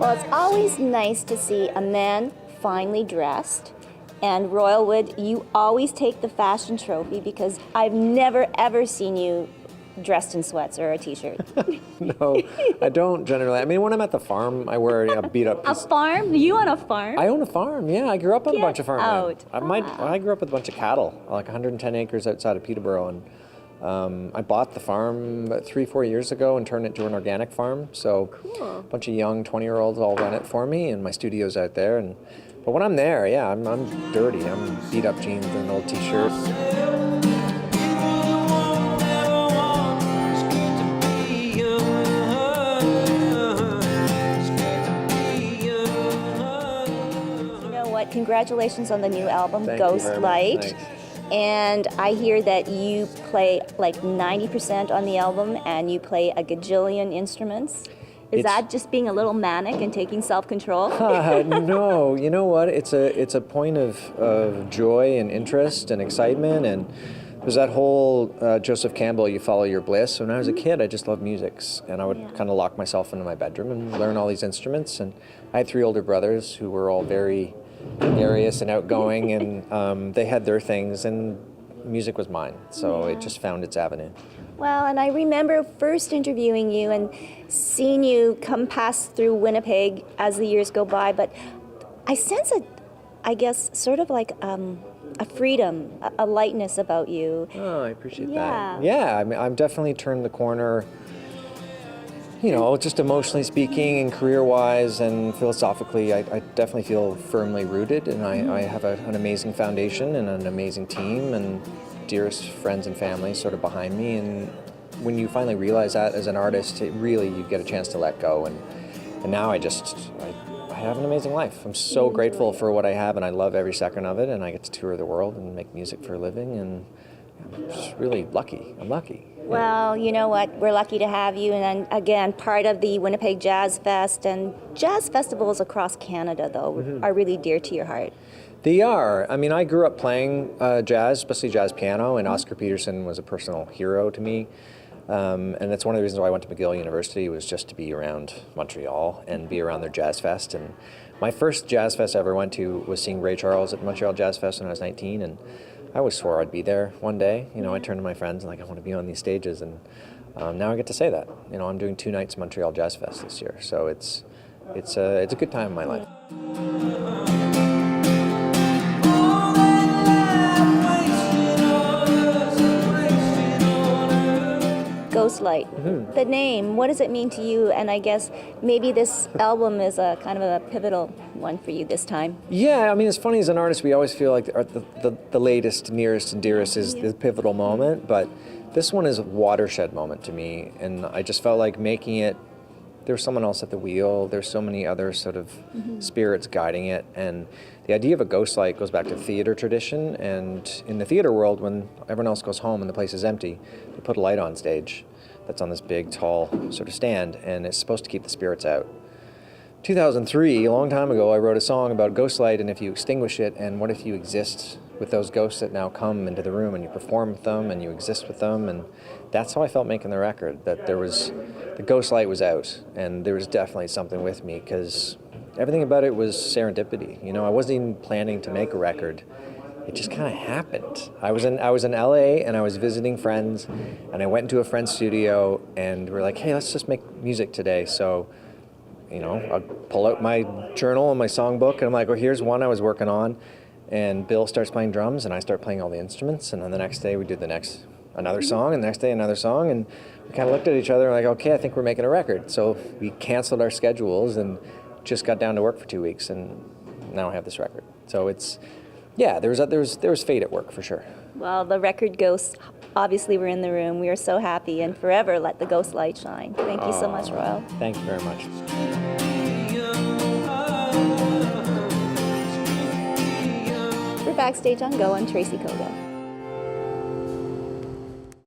Well, it's always nice to see a man finely dressed. And Royalwood, you always take the fashion trophy because I've never ever seen you dressed in sweats or a t-shirt. No, I don't generally. I mean, when I'm at the farm, I wear a beat up piece. A farm? You on a farm? I own a farm, yeah. I grew up on a bunch of Get farmland. out. I grew up with a bunch of cattle, like 110 acres outside of Peterborough. And I bought the farm about 3-4 years ago and turned it into an organic farm. So Cool. a bunch of young 20-year-olds all run it for me, and my studio's out there. But when I'm there, yeah, I'm dirty. I'm beat up jeans and an old t-shirt. Congratulations on the new album, Thank Ghost you very Light. much. Thanks. And I hear that you play like 90% on the album and you play a gajillion instruments. Is that just being a little manic and taking self-control? No, you know what? It's a point of joy and interest and excitement, and there's that whole Joseph Campbell, you follow your bliss. When I was a kid, I just loved music, and I would kind of lock myself into my bedroom and learn all these instruments. And I had 3 older brothers who were all very gregarious and outgoing, and they had their things, and music was mine. So it just found its avenue. Well, and I remember first interviewing you and seeing you come past through Winnipeg as the years go by, but I sense I guess, sort of like a freedom, a lightness about you. Oh, I appreciate Yeah. that. Yeah, I mean, I've definitely turned the corner, you know, just emotionally speaking and career-wise and philosophically. I definitely feel firmly rooted, and I have an amazing foundation and an amazing team and dearest friends and family sort of behind me. And when you finally realize that as an artist, you get a chance to let go. And now I have an amazing life. I'm so grateful for what I have, and I love every second of it, and I get to tour the world and make music for a living, and I'm just really lucky. I'm lucky. Well, you know what? We're lucky to have you, and then, again, part of the Winnipeg Jazz Fest, and jazz festivals across Canada, though, are really dear to your heart. They are. I mean, I grew up playing jazz, especially jazz piano, and Oscar Peterson was a personal hero to me. And that's one of the reasons why I went to McGill University, was just to be around Montreal and be around their jazz fest. And my first jazz fest I ever went to was seeing Ray Charles at the Montreal Jazz Fest when I was 19, and I always swore I'd be there one day. You know, I turned to my friends and I want to be on these stages, and now I get to say that. You know, I'm doing 2 nights Montreal Jazz Fest this year, so it's a good time in my life. Ghost Light. The name, what does it mean to you? And I guess maybe this album is a kind of a pivotal one for you this time. Yeah, I mean, it's funny, as an artist, we always feel like the latest, nearest, and dearest is the pivotal moment, but this one is a watershed moment to me, and I just felt like making it, there's someone else at the wheel, there's so many other sort of spirits guiding it, and the idea of a ghost light goes back to theater tradition, and in the theater world, when everyone else goes home and the place is empty, they put a light on stage that's on this big, tall sort of stand, and it's supposed to keep the spirits out. 2003, a long time ago, I wrote a song about ghost light, and if you extinguish it, and what if you exist with those ghosts that now come into the room, and you perform with them, and you exist with them, and that's how I felt making the record, that the ghost light was out, and there was definitely something with me, because everything about it was serendipity. You know, I wasn't even planning to make a record. It just kind of happened. I was in LA, and I was visiting friends, and I went into a friend's studio, and we're like, hey, let's just make music today. So, you know, I pull out my journal and my songbook, and I'm like, well, here's one I was working on. And Bill starts playing drums, and I start playing all the instruments, and then the next day we did another song, and the next day another song, and we kind of looked at each other and like, okay, I think we're making a record. So we canceled our schedules and just got down to work for 2 weeks, and now I have this record. So it's, yeah, there was fate at work for sure. Well, the record ghosts obviously were in the room. We are so happy, and forever let the ghost light shine. Thank you so much, Royal. Thank you very much. We're backstage on Go on Tracy Koga.